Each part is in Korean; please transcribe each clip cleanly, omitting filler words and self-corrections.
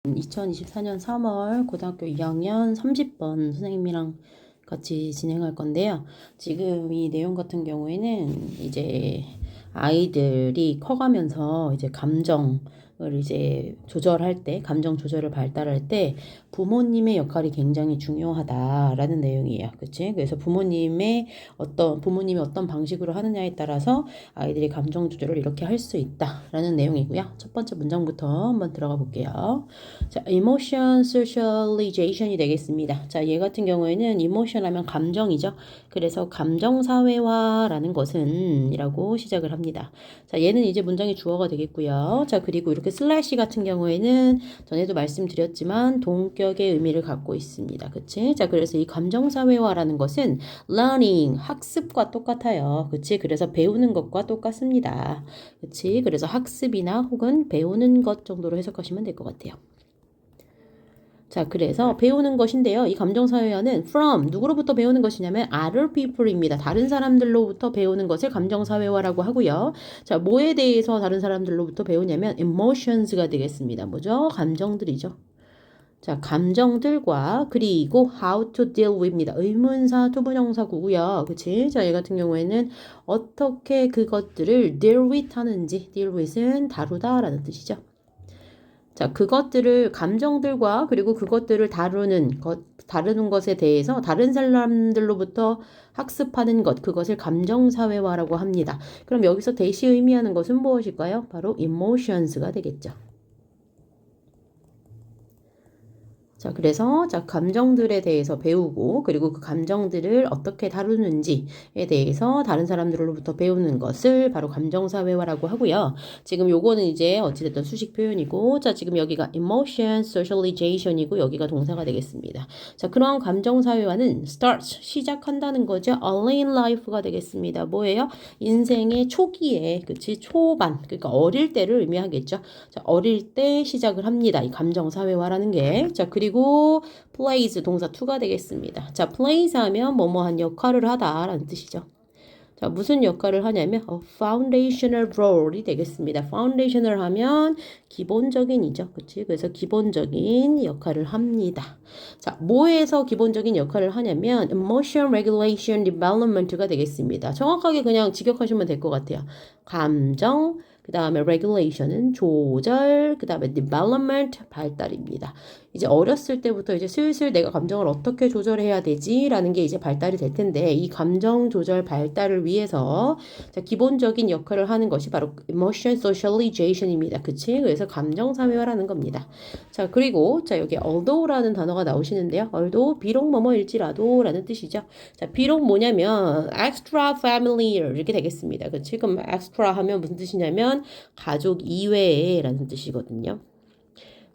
2024년 3월 고등학교 2학년 30번 선생님이랑 같이 진행할 건데요. 지금 이 내용 같은 경우에는 이제 아이들이 커가면서 이제 감정을 이제 조절할 때, 감정 조절을 발달할 때 부모님의 역할이 굉장히 중요하다라는 내용이에요. 그치? 그래서 부모님이 어떤 방식으로 하느냐에 따라서 아이들이 감정 조절을 이렇게 할 수 있다라는 내용이고요. 첫 번째 문장부터 한번 들어가 볼게요. 자, emotion socialization이 되겠습니다. 자, 얘 같은 경우에는 emotion 하면 감정이죠. 그래서 감정사회화라는 것은 이라고 시작을 합니다. 자, 얘는 이제 문장의 주어가 되겠고요. 자, 그리고 이렇게 슬래시 같은 경우에는 전에도 말씀드렸지만 동격의 의미를 갖고 있습니다. 그치? 자, 그래서 이 감정사회화라는 것은 learning, 학습과 똑같아요. 그치? 그래서 배우는 것과 똑같습니다. 그치? 그래서 학습이나 혹은 배우는 것 정도로 해석하시면 될 것 같아요. 자, 그래서 배우는 것인데요. 이 감정사회화는 from, 누구로부터 배우는 것이냐면 other people입니다. 다른 사람들로부터 배우는 것을 감정사회화라고 하고요. 자, 뭐에 대해서 다른 사람들로부터 배우냐면 emotions가 되겠습니다. 뭐죠? 감정들이죠. 자, 감정들과 그리고 how to deal with입니다. 의문사, 투부정사구고요. 그치? 자, 얘 같은 경우에는 어떻게 그것들을 deal with 하는지, deal with은 다루다라는 뜻이죠. 자, 그것들을 감정들과 그리고 그것들을 다루는 것에 대해서 다른 사람들로부터 학습하는 것, 그것을 감정사회화라고 합니다. 그럼 여기서 대시 의미하는 것은 무엇일까요? 바로 emotions가 되겠죠. 자, 그래서 감정들에 대해서 배우고 그리고 그 감정들을 어떻게 다루는지에 대해서 다른 사람들로부터 배우는 것을 바로 감정사회화라고 하고요. 지금 요거는 이제 어찌됐든 수식 표현이고, 자, 지금 여기가 emotion socialization이고 여기가 동사가 되겠습니다. 자, 그러한 감정사회화는 start, 시작한다는 거죠. early in life가 되겠습니다. 뭐예요? 인생의 초기에, 그치? 초반, 그러니까 어릴 때를 의미하겠죠. 자, 어릴 때 시작을 합니다. 이 감정사회화라는 게. 자, 그리고 plays 동사 to가 되겠습니다. 자, plays 하면 뭐뭐한 역할을 하다라는 뜻이죠. 자, 무슨 역할을 하냐면 foundational role이 되겠습니다. foundational 하면 기본적인이죠. 그치? 그래서 기본적인 역할을 합니다. 자, 뭐에서 기본적인 역할을 하냐면 emotion regulation development가 되겠습니다. 정확하게 그냥 직역하시면 될 것 같아요. 감정, 그 다음에 regulation은 조절, 그 다음에 development 발달입니다. 이제 어렸을 때부터 이제 슬슬 내가 감정을 어떻게 조절해야 되지라는 게 이제 발달이 될 텐데, 이 감정 조절 발달을 위해서 자, 기본적인 역할을 하는 것이 바로 emotion socialization입니다. 그치? 그래서 감정 사회화라는 겁니다. 자, 그리고 자, 여기 although라는 단어가 나오시는데요. although 비록 뭐뭐일지라도라는 뜻이죠. 자, 비록 뭐냐면 extra familiar 이렇게 되겠습니다. 그치? 그럼 extra 하면 무슨 뜻이냐면 가족 이외에라는 뜻이거든요.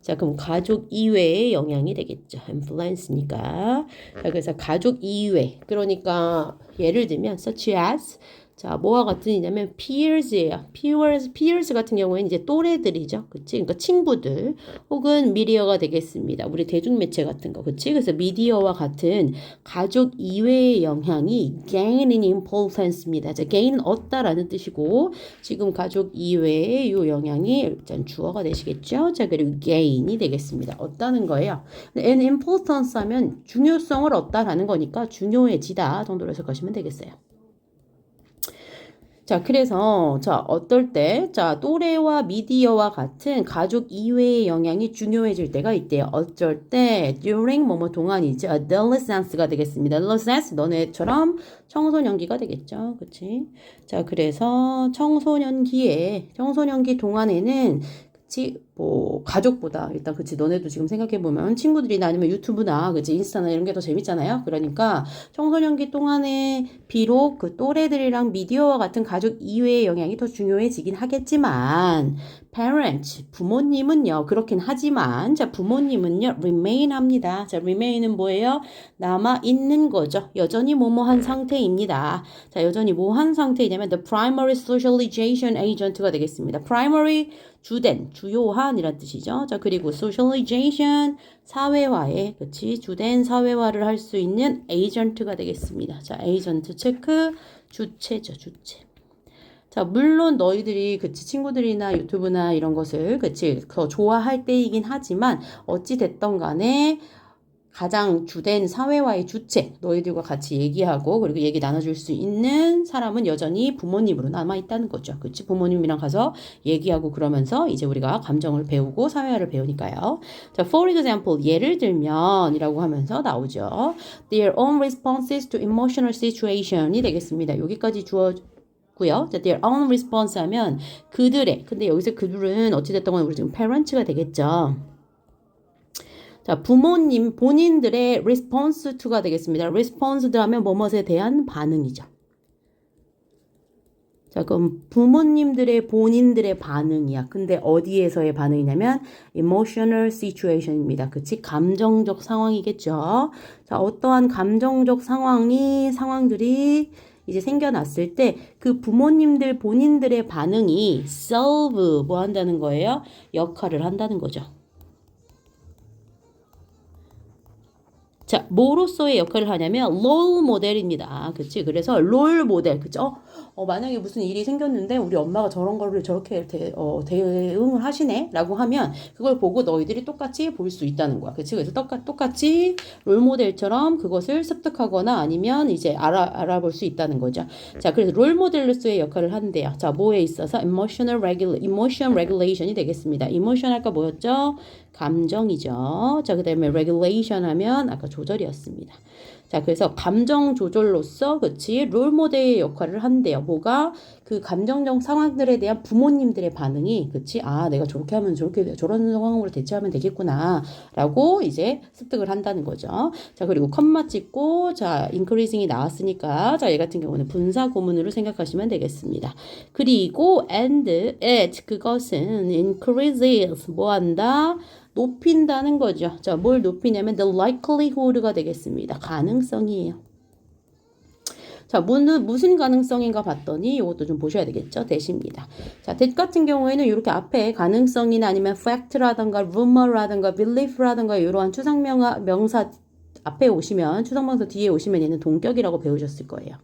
자, 그럼 가족 이외의 영향이 되겠죠. influence니까. 자, 그래서 가족 이외. 그러니까 예를 들면 such as 자, 뭐와 같은 이냐면 peers예요. peers 같은 경우에는 이제 또래들이죠. 그치? 그러니까 친구들 혹은 미디어가 되겠습니다. 우리 대중매체 같은 거. 그치? 그래서 미디어와 같은 가족 이외의 영향이 gain in importance입니다. 자, gain은 얻다라는 뜻이고 지금 가족 이외의 요 영향이 일단 주어가 되시겠죠. 자, 그리고 gain이 되겠습니다. 얻다는 거예요. in importance 하면 중요성을 얻다라는 거니까 중요해지다 정도로 해석하시면 되겠어요. 자, 그래서, 자, 어떨 때, 자, 또래와 미디어와 같은 가족 이외의 영향이 중요해질 때가 있대요. 어쩔 때, during 뭐뭐 동안이죠. adolescence가 되겠습니다. adolescence, 너네처럼 청소년기가 되겠죠. 그치? 자, 그래서 청소년기 동안에는 그치? 뭐, 가족보다, 일단, 그치? 너네도 지금 생각해보면 친구들이나 아니면 유튜브나, 그치? 인스타나 이런 게 더 재밌잖아요? 그러니까 청소년기 동안에 비록 그 또래들이랑 미디어와 같은 가족 이외의 영향이 더 중요해지긴 하겠지만, parents, 부모님은요, 그렇긴 하지만, 자, 부모님은요, remain 합니다. 자, remain은 뭐예요? 남아있는 거죠. 여전히 뭐뭐한 상태입니다. 자, 여전히 뭐한 상태이냐면, the primary socialization agent가 되겠습니다. primary, 주요한이란 뜻이죠. 자, 그리고 socialization, 사회화에, 그치? 주된 사회화를 할 수 있는 agent가 되겠습니다. 자, agent 체크, 주체죠, 주체. 자, 물론 너희들이 그치 친구들이나 유튜브나 이런 것을 그치 더 좋아할 때이긴 하지만 어찌 됐던 간에 가장 주된 사회와의 주체, 너희들과 같이 얘기하고 그리고 얘기 나눠줄 수 있는 사람은 여전히 부모님으로 남아있다는 거죠. 그치? 부모님이랑 가서 얘기하고 그러면서 이제 우리가 감정을 배우고 사회화를 배우니까요. 자, for example, 예를 들면 이라고 하면서 나오죠. Their own responses to emotional situation이 되겠습니다. 여기까지 고요. 자, their own response 하면 그들의, 근데 여기서 그들은 어찌됐든 간에 우리 지금 parents가 되겠죠. 자, 부모님, 본인들의 response to가 되겠습니다. response 하면 뭐뭐에 대한 반응이죠. 자, 그럼 부모님들의 본인들의 반응이야. 근데 어디에서의 반응이냐면 emotional situation입니다. 그치? 감정적 상황이겠죠. 자, 어떠한 감정적 상황들이 이제 생겨났을 때 그 부모님들 본인들의 반응이 serve 뭐 한다는 거예요? 역할을 한다는 거죠. 자, 뭐로서의 역할을 하냐면 롤 모델입니다. 그치? 그래서 롤 모델, 그죠? 만약에 무슨 일이 생겼는데 우리 엄마가 저런 거를 저렇게 대응을 하시네? 라고 하면 그걸 보고 너희들이 똑같이 볼 수 있다는 거야. 그치? 그래서 똑같이 롤 모델처럼 그것을 습득하거나 아니면 이제 알아볼 수 있다는 거죠. 자, 그래서 롤 모델로서의 역할을 한대요. 자, 뭐에 있어서? emotion regulation이 되겠습니다. emotion 아까 뭐였죠? 감정이죠. 자, 그 다음에 regulation 하면 아까 조절이었습니다. 자, 그래서 감정 조절로서, 그치, 롤 모델의 역할을 한대요. 뭐가? 그 감정적 상황들에 대한 부모님들의 반응이, 그치, 아, 내가 저렇게 하면 저런 상황으로 대처하면 되겠구나, 라고 이제 습득을 한다는 거죠. 자, 그리고 컴마 찍고, 자, increasing이 나왔으니까, 자, 얘 같은 경우는 분사 구문으로 생각하시면 되겠습니다. 그리고 and it, 그것은 increases, 뭐 한다? 높인다는 거죠. 자, 뭘 높이냐면 the likelihood가 되겠습니다. 가능성이에요. 자, 무슨 가능성인가 봤더니 이것도 좀 보셔야 되겠죠. 대시입니다. 자, that 같은 경우에는 이렇게 앞에 가능성이나 아니면 fact라든가 rumor라든가 belief라든가 이러한 추상명사 앞에 오시면 추상명사 뒤에 오시면 얘는 동격이라고 배우셨을 거예요.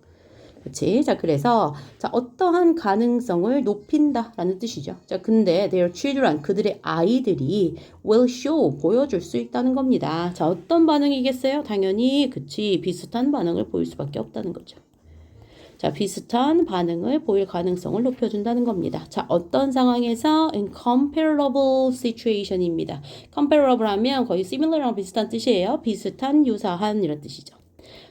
그치? 자, 그래서, 자, 어떠한 가능성을 높인다라는 뜻이죠. 자, 근데 their children, 그들의 아이들이 will show, 보여줄 수 있다는 겁니다. 자, 어떤 반응이겠어요? 당연히, 그치, 비슷한 반응을 보일 수밖에 없다는 거죠. 자, 비슷한 반응을 보일 가능성을 높여준다는 겁니다. 자, 어떤 상황에서 in comparable situation입니다. comparable 하면 거의 similar랑 비슷한 뜻이에요. 비슷한, 유사한 이런 뜻이죠.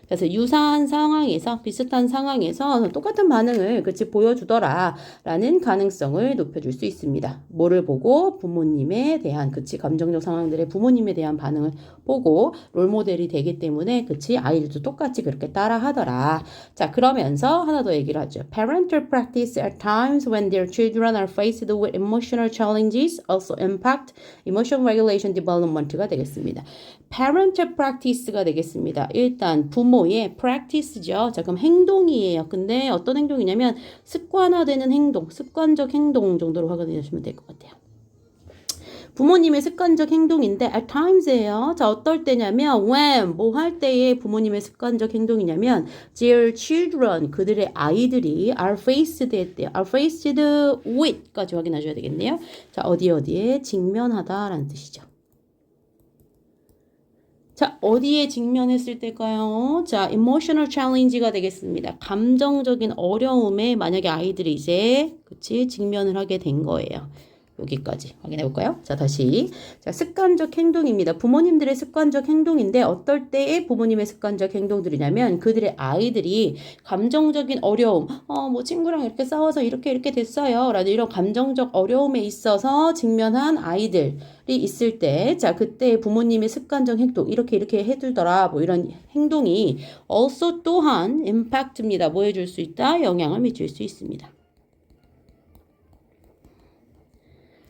그래서 유사한 상황에서 비슷한 상황에서 똑같은 반응을 그치 보여주더라라는 가능성을 높여줄 수 있습니다. 뭐를 보고 부모님에 대한 그치 감정적 상황들의 부모님에 대한 반응을 보고 롤모델이 되기 때문에 그치 아이들도 똑같이 그렇게 따라하더라. 자, 그러면서 하나 더 얘기를 하죠. Parental practice at times when their children are faced with emotional challenges also impact emotional regulation development가 되겠습니다. parental practice가 되겠습니다. 일단 부모의 practice죠. 자, 그럼 행동이에요. 근데 어떤 행동이냐면 습관화되는 행동, 습관적 행동 정도로 확인하시면 될 것 같아요. 부모님의 습관적 행동인데 at times예요. 자, 어떨 때냐면 when 뭐 할 때에 부모님의 습관적 행동이냐면 their children 그들의 아이들이 are faced 했대요. are faced with까지 확인하셔야 되겠네요. 자, 어디에 직면하다라는 뜻이죠. 자, 어디에 직면했을 때일까요? 자, emotional challenge가 되겠습니다. 감정적인 어려움에 만약에 아이들이 이제 그치 직면을 하게 된 거예요. 여기까지 확인해 볼까요? 자, 다시. 자, 습관적 행동입니다. 부모님들의 습관적 행동인데 어떨 때에 부모님의 습관적 행동들이냐면 그들의 아이들이 감정적인 어려움, 뭐 친구랑 이렇게 싸워서 이렇게 됐어요. 라는 이런 감정적 어려움에 있어서 직면한 아이들이 있을 때, 자, 그때 부모님의 습관적 행동, 이렇게 해두더라. 뭐 이런 행동이 also 또한 impact입니다. 뭐 해줄 수 있다? 영향을 미칠 수 있습니다.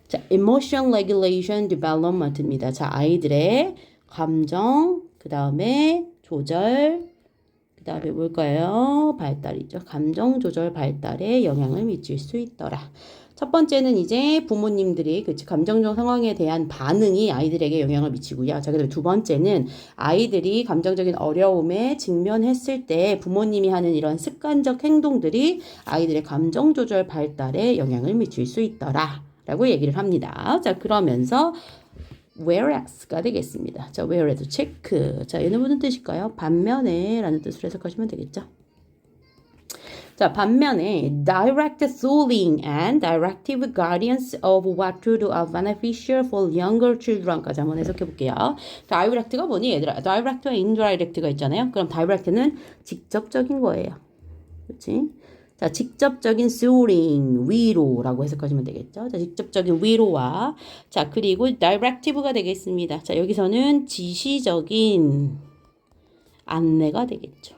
자, emotion regulation development입니다. 자, 아이들의 감정, 그 다음에 조절, 그 다음에 뭘까요? 발달이죠. 감정 조절 발달에 영향을 미칠 수 있더라. 첫 번째는 이제 부모님들이 그치 감정적 상황에 대한 반응이 아이들에게 영향을 미치고요. 자, 그다음에 두 번째는 아이들이 감정적인 어려움에 직면했을 때 부모님이 하는 이런 습관적 행동들이 아이들의 감정 조절 발달에 영향을 미칠 수 있더라. 라고 얘기를 합니다. 자, 그러면서 whereas가 되겠습니다. 자, whereas 체크. 자, 얘는 무슨 뜻일까요? 반면에 라는 뜻으로 해석하시면 되겠죠. 자, 반면에 direct schooling and directive guidance of what to do are beneficial for younger children까지 한번 해석해 볼게요. direct가 뭐니 얘들아? direct와 indirect가 있잖아요. 그럼 direct는 직접적인 거예요. 그렇지? 자, 직접적인 schooling, 위로라고 해석하시면 되겠죠. 자, 직접적인 위로와 자, 그리고 directive가 되겠습니다. 자, 여기서는 지시적인 안내가 되겠죠.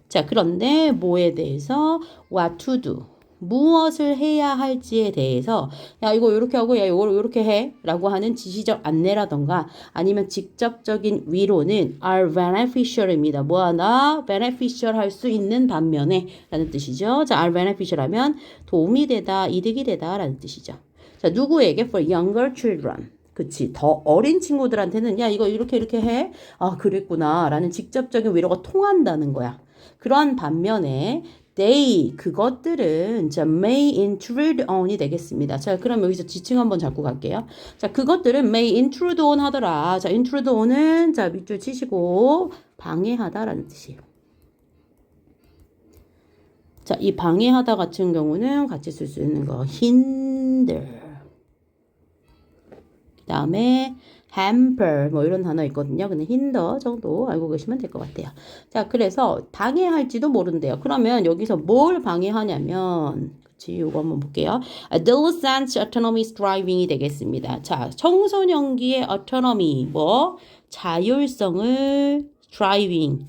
자, 그런데 뭐에 대해서 what to do 무엇을 해야 할지에 대해서 야 이거 이렇게 하고 야 이걸 이렇게 해 라고 하는 지시적 안내라던가 아니면 직접적인 위로는 are beneficial입니다. 뭐하나 beneficial 할 수 있는 반면에 라는 뜻이죠. 자, are beneficial 하면 도움이 되다 이득이 되다 라는 뜻이죠. 자, 누구에게? for younger children. 그치. 더 어린 친구들한테는 야 이거 이렇게 해. 아 그랬구나 라는 직접적인 위로가 통한다는 거야. 그런 반면에 they 그것들은 자 may intrude on이 되겠습니다. 자, 그럼 여기서 지칭 한번 잡고 갈게요. 자, 그것들은 may intrude on 하더라. 자, intrude on은 자 밑줄 치시고 방해하다라는 뜻이에요. 자, 이 방해하다 같은 경우는 같이 쓸 수 있는 거 hinder. 그다음에 hamper 뭐 이런 단어 있거든요. 근데 hinder 정도 알고 계시면 될 것 같아요. 자, 그래서 방해할지도 모른대요. 그러면 여기서 뭘 방해하냐면 그치, 요거 한번 볼게요. adolescent autonomy striving이 되겠습니다. 자, 청소년기의 autonomy 뭐 자율성을 striving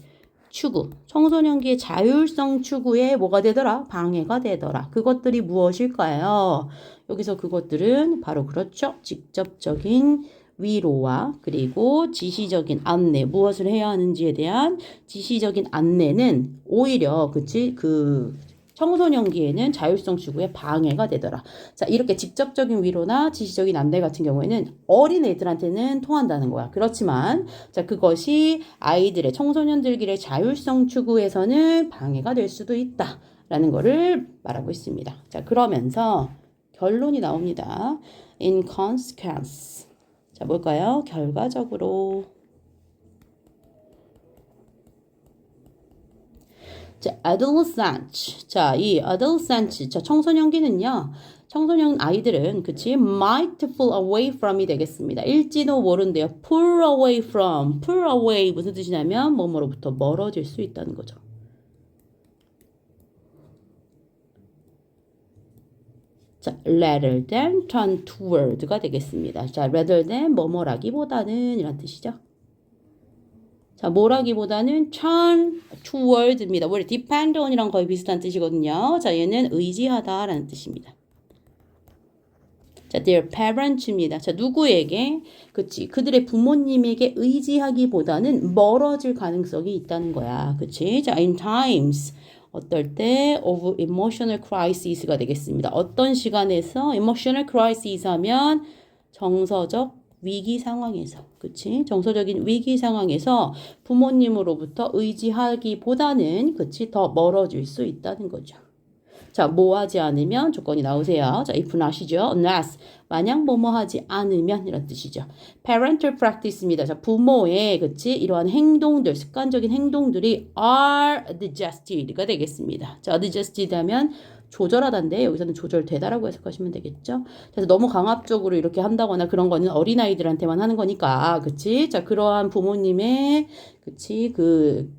추구, 청소년기의 자율성 추구에 뭐가 되더라? 방해가 되더라. 그것들이 무엇일까요? 여기서 그것들은 바로 그렇죠. 직접적인 위로와 그리고 지시적인 안내, 무엇을 해야 하는지에 대한 지시적인 안내는 오히려 그치 그 청소년기에는 자율성 추구에 방해가 되더라. 자, 이렇게 직접적인 위로나 지시적인 안내 같은 경우에는 어린 애들한테는 통한다는 거야. 그렇지만 자, 그것이 아이들의 청소년들끼리의 자율성 추구에서는 방해가 될 수도 있다라는 거를 말하고 있습니다. 자, 그러면서 결론이 나옵니다. In consequence. 자, 뭘까요? 결과적으로. 자, adolescent. 자, 이 adolescent. 자, 청소년기는요. 청소년 아이들은 그치 might pull away from이 되겠습니다. 일지도 모른대요. pull away from. pull away 무슨 뜻이냐면 뭐뭐로부터 멀어질 수 있다는 거죠. 자, rather than turn toward가 되겠습니다. 자, rather than 뭐뭐라기보다는 이란 뜻이죠. 자, 뭐라기보다는 turn toward입니다. 원래 depend on이랑 거의 비슷한 뜻이거든요. 자, 얘는 의지하다라는 뜻입니다. 자, their parents입니다. 자, 누구에게? 그치. 그들의 부모님에게 의지하기보다는 멀어질 가능성이 있다는 거야. 그치. 자, in times. 어떨 때 of emotional crisis가 되겠습니다. 어떤 시간에서 emotional crisis 하면 정서적 위기 상황에서, 그치? 정서적인 위기 상황에서 부모님으로부터 의지하기보다는, 그치? 더 멀어질 수 있다는 거죠. 자, 뭐 하지 않으면 조건이 나오세요. 자, if not이죠. unless. 만약 뭐뭐 하지 않으면 이런 뜻이죠. parental practice입니다. 자, 부모의 그치 이러한 행동들, 습관적인 행동들이 are adjusted가 되겠습니다. 자, adjusted 하면 조절하다인데 여기서는 조절되다라고 해석하시면 되겠죠. 그래서 너무 강압적으로 이렇게 한다거나 그런 거는 어린아이들한테만 하는 거니까, 그치? 자, 그러한 부모님의 그치 그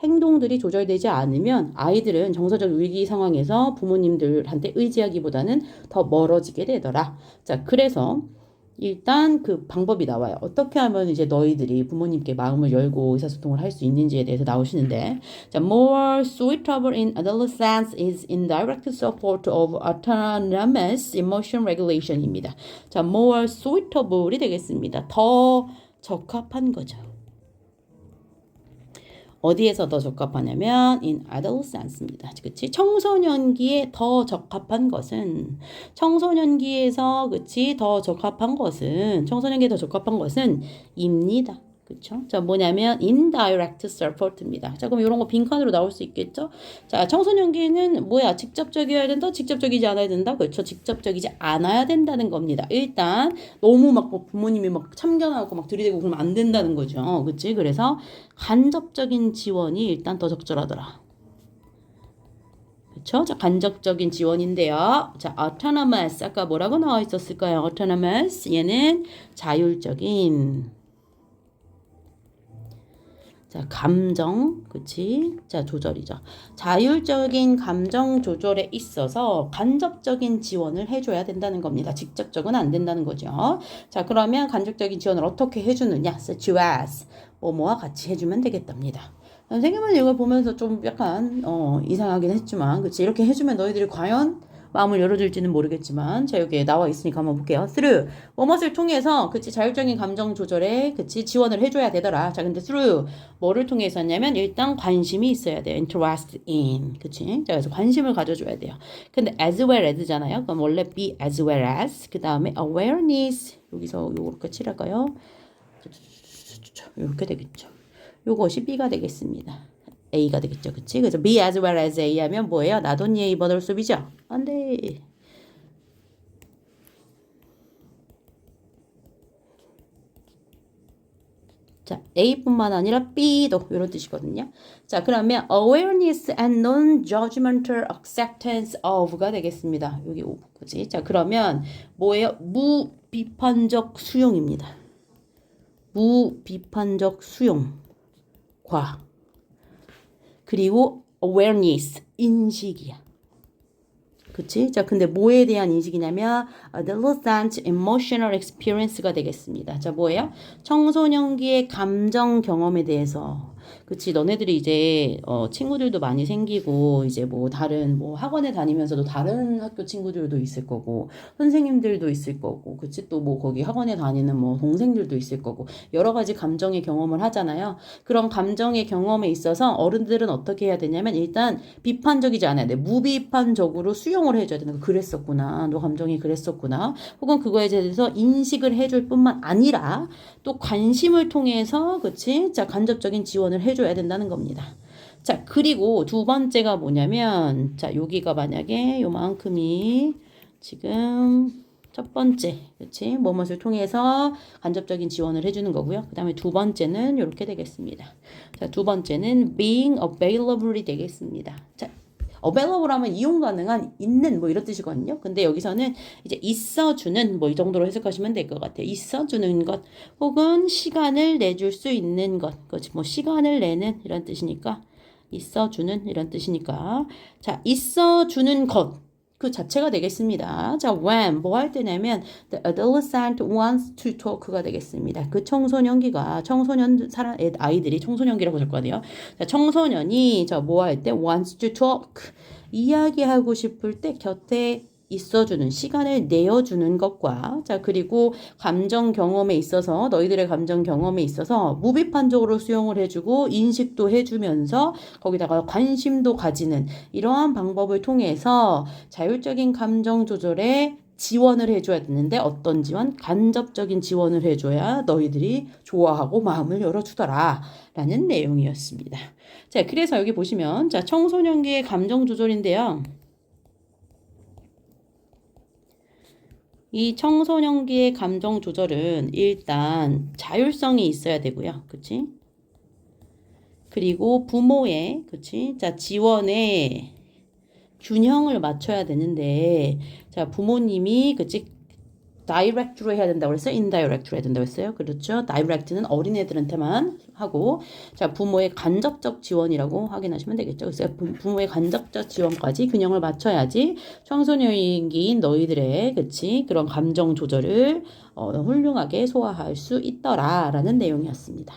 행동들이 조절되지 않으면 아이들은 정서적 위기 상황에서 부모님들한테 의지하기보다는 더 멀어지게 되더라. 자, 그래서 일단 그 방법이 나와요. 어떻게 하면 이제 너희들이 부모님께 마음을 열고 의사소통을 할 수 있는지에 대해서 나오시는데, 자, more suitable in adolescence is indirect support of autonomous emotion regulation입니다. 자, more suitable이 되겠습니다. 더 적합한 거죠. 어디에서 더 적합하냐면 in adolescence입니다. 그치? 청소년기에 더 적합한 것은 청소년기에서 그치? 더 적합한 것은 청소년기에 더 적합한 것은 입니다. 그쵸? 자, 뭐냐면 indirect support입니다. 자, 그럼 이런 거 빈칸으로 나올 수 있겠죠? 자, 청소년기는 뭐야? 직접적이어야 된다? 직접적이지 않아야 된다? 그렇죠? 직접적이지 않아야 된다는 겁니다. 일단 너무 막 부모님이 막 참견하고 막 들이대고 그러면 안 된다는 거죠. 그치? 그래서 간접적인 지원이 일단 더 적절하더라. 그쵸? 자, 간접적인 지원인데요. 자, autonomous. 아까 뭐라고 나와 있었을까요? autonomous. 얘는 자율적인. 자, 감정, 그치? 자, 조절이죠. 자율적인 감정 조절에 있어서 간접적인 지원을 해줘야 된다는 겁니다. 직접적은 안 된다는 거죠. 자, 그러면 간접적인 지원을 어떻게 해주느냐? such as, 뭐뭐와 같이 해주면 되겠답니다. 선생님은 이걸 보면서 좀 약간, 이상하긴 했지만, 그치? 이렇게 해주면 너희들이 과연 마음을 열어줄지는 모르겠지만, 자, 여기에 나와 있으니까 한번 볼게요. through, 뭐뭇을 통해서, 그치? 자율적인 감정 조절에, 그치? 지원을 해줘야 되더라. 자, 근데 through, 뭐를 통해서냐면, 일단 관심이 있어야 돼요. interest in. 그치? 자, 그래서 관심을 가져줘야 돼요. 근데 as well as잖아요. 그럼 원래 be as well as. 그 다음에 awareness. 여기서 요렇게 칠할까요? 요렇게 되겠죠. 요것이 B가 되겠습니다. A가 되겠죠. 그치? 그래서 be as well as A 하면 뭐예요? not only A but also B죠? 안 돼. 자, A뿐만 아니라 B도 이런 뜻이거든요. 자, 그러면 awareness and non-judgmental acceptance of가 되겠습니다. 여기 O, 그지? 자, 그러면 뭐예요? 무비판적 수용입니다. 무비판적 수용과 그리고 awareness, 인식이야. 그치? 자, 근데 뭐에 대한 인식이냐면 adolescent emotional experience가 되겠습니다. 자, 뭐예요? 청소년기의 감정 경험에 대해서. 그치? 너네들이 이제 친구들도 많이 생기고 이제 뭐 다른 뭐 학원에 다니면서도 다른 학교 친구들도 있을 거고 선생님들도 있을 거고 그치? 또 뭐 거기 학원에 다니는 뭐 동생들도 있을 거고 여러 가지 감정의 경험을 하잖아요. 그런 감정의 경험에 있어서 어른들은 어떻게 해야 되냐면 일단 비판적이지 않아야 돼. 무비판적으로 수용을 해줘야 되는 거. 그랬었구나. 너 감정이 그랬었구나. 혹은 그거에 대해서 인식을 해줄 뿐만 아니라 또 관심을 통해서 그치? 자, 간접적인 지원을 해줘야 된다는 겁니다. 자, 그리고 두 번째가 뭐냐면 자, 여기가 만약에 요만큼이 지금 첫 번째, 그치? 뭐뭇을 통해서 간접적인 지원을 해주는 거고요. 그 다음에 두 번째는 이렇게 되겠습니다. 자, 두 번째는 being available이 되겠습니다. 자, available 하면 이용 가능한, 있는, 뭐 이런 뜻이거든요. 근데 여기서는 이제 있어주는, 뭐 이 정도로 해석하시면 될 것 같아요. 있어주는 것, 혹은 시간을 내줄 수 있는 것. 그렇지, 뭐 시간을 내는 이런 뜻이니까, 있어주는 이런 뜻이니까. 자, 있어주는 것. 그 자체가 되겠습니다. 자, when 뭐 할 때냐면 the adolescent wants to talk가 되겠습니다. 그 청소년기가 청소년 사람 아이들이 청소년기라고 적거든요. 자, 청소년이 뭐 할 때 wants to talk 이야기하고 싶을 때 곁에 있어주는 시간을 내어주는 것과 자 그리고 감정 경험에 있어서 너희들의 감정 경험에 있어서 무비판적으로 수용을 해주고 인식도 해주면서 거기다가 관심도 가지는 이러한 방법을 통해서 자율적인 감정 조절에 지원을 해줘야 되는데 어떤 지원? 간접적인 지원을 해줘야 너희들이 좋아하고 마음을 열어주더라 라는 내용이었습니다. 자 그래서 여기 보시면 자 청소년기의 감정 조절인데요. 이 청소년기의 감정 조절은 일단 자율성이 있어야 되고요. 그치? 그리고 부모의, 그치? 자, 지원에 균형을 맞춰야 되는데, 자, 부모님이, 그치? 다이렉트로 해야 된다고 했어요? 인다이렉트로 해야 된다고 했어요? 그렇죠? 다이렉트는 어린애들한테만 하고 자 부모의 간접적 지원이라고 확인하시면 되겠죠. 그래서 부모의 간접적 지원까지 균형을 맞춰야지 청소년기인 너희들의 그치 그런 감정 조절을 훌륭하게 소화할 수 있더라라는 내용이었습니다.